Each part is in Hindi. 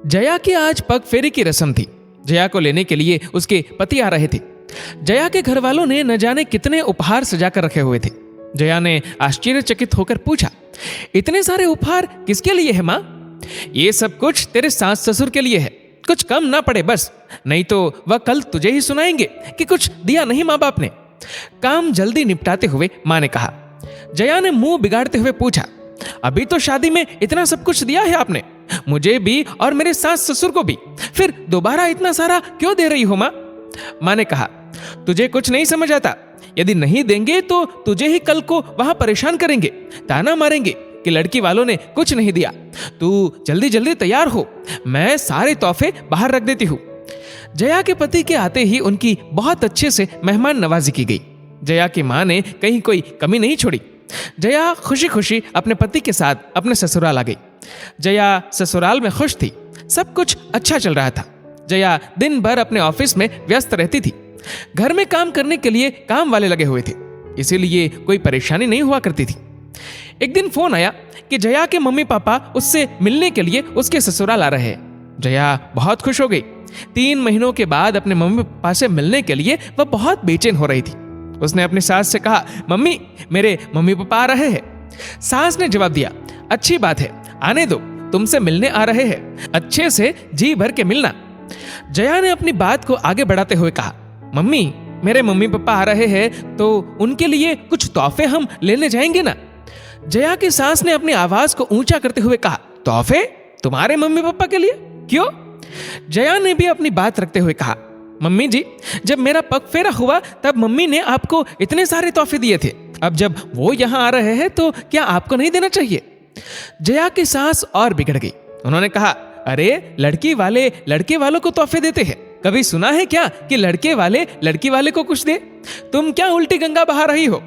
जया की आज पग फेरी की रस्म थी। जया को लेने के लिए उसके पति आ रहे थे। जया के घर वालों ने न जाने कितने उपहार सजा कर रखे हुए थे। जया ने आश्चर्यचकित होकर पूछा, इतने सारे उपहार किसके लिए है माँ? ये सब कुछ तेरे सास ससुर के लिए है, कुछ कम ना पड़े बस, नहीं तो वह कल तुझे ही सुनाएंगे कि कुछ दिया नहीं माँ बाप ने। काम जल्दी निपटाते हुए माँ ने कहा। जया ने मुंह बिगाड़ते हुए पूछा, अभी तो शादी में इतना सब कुछ दिया है आपने, मुझे भी और मेरे सास ससुर को भी, फिर दोबारा इतना सारा क्यों दे रही हो माँ? माँ ने कहा, तुझे कुछ नहीं समझ आता, यदि नहीं देंगे तो तुझे ही कल को वहां परेशान करेंगे, ताना मारेंगे कि लड़की वालों ने कुछ नहीं दिया। तू जल्दी जल्दी तैयार हो, मैं सारे तोहफे बाहर रख देती हूँ। जया के पति के आते ही उनकी बहुत अच्छे से मेहमान नवाजी की गई। जया की माँ ने कहीं कोई कमी नहीं छोड़ी। जया खुशी खुशी अपने पति के साथ अपने ससुराल आ गई। जया ससुराल में खुश थी, सब कुछ अच्छा चल रहा था। जया दिन भर अपने ऑफिस में व्यस्त रहती थी। घर में काम करने के लिए काम वाले लगे हुए थे, इसीलिए कोई परेशानी नहीं हुआ करती थी। एक दिन फोन आया कि जया के मम्मी पापा उससे मिलने के लिए उसके ससुराल आ रहे हैं। जया बहुत खुश हो गई। 3 महीनों के बाद अपने मम्मी पापा से मिलने के लिए वह बहुत बेचैन हो रही थी। उसने अपनी सास से कहा, मम्मी मेरे मम्मी पापा आ रहे हैं। सास ने जवाब दिया, अच्छी बात है, आने दो, तुमसे मिलने आ रहे हैं, अच्छे से जी भर के मिलना। जया ने अपनी बात को आगे बढ़ाते हुए कहा, मम्मी मेरे मम्मी पापा आ रहे हैं तो उनके लिए कुछ तोहफे हम लेने जाएंगे ना? जया की सास ने अपनी आवाज को ऊंचा करते हुए कहा, तोहफे तुम्हारे मम्मी पापा के लिए? क्यों? जया ने भी अपनी बात रखते हुए कहा, मम्मी जी जब मेरा पग फेरा हुआ तब मम्मी ने आपको इतने सारे तोहफे दिए थे, अब जब वो यहाँ आ रहे हैं तो क्या आपको नहीं देना चाहिए? जया की सास और बिगड़ गई। उन्होंने कहा, अरे लड़की वाले लड़के वालों को तोहफे देते हैं, कभी सुना है क्या कि लड़के वाले लड़की वाले को कुछ दे? तुम क्या उल्टी गंगा बहा रही हो?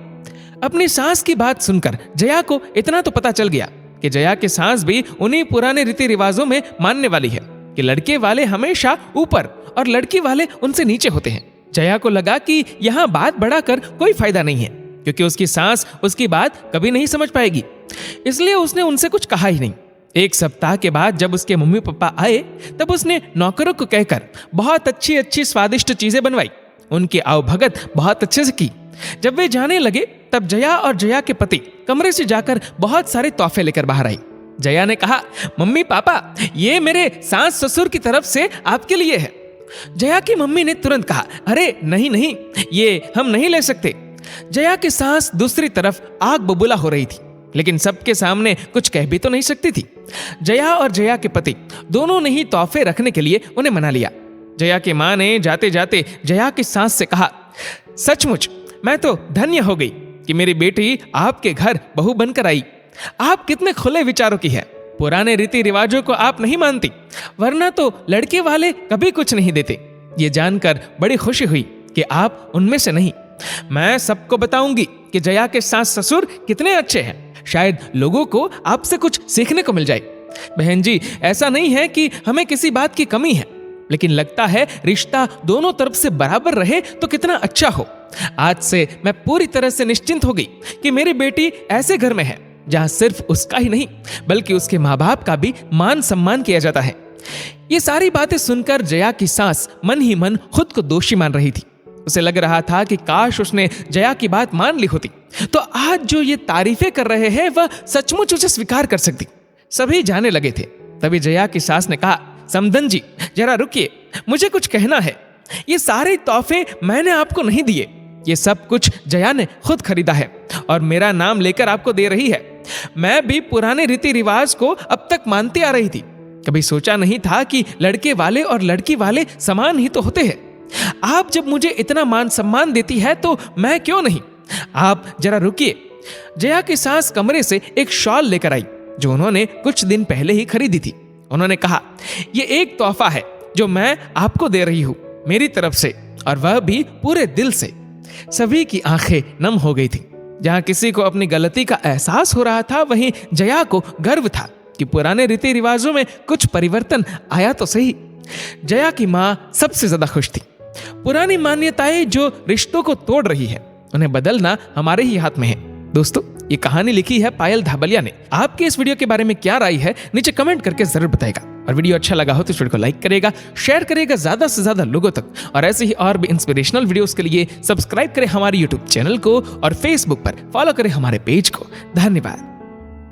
अपनी सास की बात सुनकर जया को इतना तो पता चल गया कि जया की सास भी उन्हीं पुराने रीति रिवाजों में मानने वाली है कि लड़के वाले हमेशा ऊपर और लड़की वाले उनसे नीचे होते हैं। जया को लगा कि यहाँ बात बढ़ाकर कोई फायदा नहीं है, क्योंकि उसकी सास उसकी बात कभी नहीं समझ पाएगी, इसलिए उसने उनसे कुछ कहा ही नहीं। 1 सप्ताह के बाद जब उसके मम्मी पापा आए तब उसने नौकरों को कहकर बहुत अच्छी स्वादिष्ट चीजें बनवाई। उनकी आवभगत बहुत अच्छे से की। जब वे जाने लगे तब जया और जया के पति कमरे से जाकर बहुत सारे तोहफे लेकर बाहर आई। जया ने कहा, मम्मी पापा ये मेरे सास ससुर की तरफ से आपके लिए है। जया की मम्मी ने तुरंत कहा, अरे नहीं नहीं, ये हम नहीं ले सकते। जया की सास दूसरी तरफ आग बबूला हो रही थी, लेकिन सबके सामने कुछ कह भी तो नहीं सकती थी। जया और जया के पति दोनों ने ही तोहफे रखने के लिए उन्हें मना लिया। जया की माँ ने जाते जाते जया की सास से कहा, सचमुच मैं तो धन्य हो गई कि मेरी बेटी आपके घर बहू बनकर आई। आप कितने खुले विचारों की है, पुराने रीति रिवाजों को आप नहीं मानती, वरना तो लड़के वाले कभी कुछ नहीं देते। ये जानकर बड़ी खुशी हुई कि आप उनमें से नहीं। मैं सबको बताऊंगी कि जया के सास ससुर कितने अच्छे हैं, शायद लोगों को आपसे कुछ सीखने को मिल जाए। बहन जी, ऐसा नहीं है कि हमें किसी बात की कमी है, लेकिन लगता है रिश्ता दोनों तरफ से बराबर रहे तो कितना अच्छा हो। आज से मैं पूरी तरह से निश्चिंत हो गई कि मेरी बेटी ऐसे घर में है जहां सिर्फ उसका ही नहीं बल्कि उसके माँ बाप का भी मान सम्मान किया जाता है। ये सारी बातें सुनकर जया की सास मन ही मन खुद को दोषी मान रही थी। उसे लग रहा था कि काश उसने जया की बात मान ली होती तो आज जो ये तारीफें कर रहे हैं वह सचमुच उसे स्वीकार कर सकती। सभी जाने लगे थे। तभी जया की सास ने कहा, समधन जी जरा रुकिए, मुझे कुछ कहना है। ये सारे तोहफे मैंने आपको नहीं दिए, ये सब कुछ जया ने खुद खरीदा है और मेरा नाम लेकर आपको दे रही है। मैं भी पुराने रीति रिवाज को अब तक मानती आ रही थी, कभी सोचा नहीं था कि लड़के वाले और लड़की वाले समान ही तो होते हैं। आप जब मुझे इतना मान सम्मान देती है तो मैं क्यों नहीं। आप जरा रुकिए। जया की सास कमरे से एक शॉल लेकर आई जो उन्होंने कुछ दिन पहले ही खरीदी थी। उन्होंने कहा, ये एक तोहफा है जो मैं आपको दे रही हूं मेरी तरफ से, और वह भी पूरे दिल से। सभी की आंखें नम हो गई थी। जहां किसी को अपनी गलती का एहसास हो रहा था, वहीं जया को गर्व था कि पुराने रीति रिवाजों में कुछ परिवर्तन आया तो सही। जया की मां सबसे ज्यादा खुश थी। पुरानी मान्यताएं जो रिश्तों को तोड़ रही है, उन्हें बदलना हमारे ही हाथ में है। दोस्तों, ये कहानी लिखी है पायल धाबलिया ने। आपके इस वीडियो के बारे में क्या राय है नीचे कमेंट करके जरूर बताएगा। और वीडियो अच्छा लगा हो तो इस वीडियो को लाइक करेगा, शेयर करेगा ज्यादा से ज्यादा लोगों तक। और ऐसे ही और भी इंस्पिरेशनल वीडियोस के लिए सब्सक्राइब करें हमारे यूट्यूब चैनल को और फेसबुक पर फॉलो करें हमारे पेज को। धन्यवाद।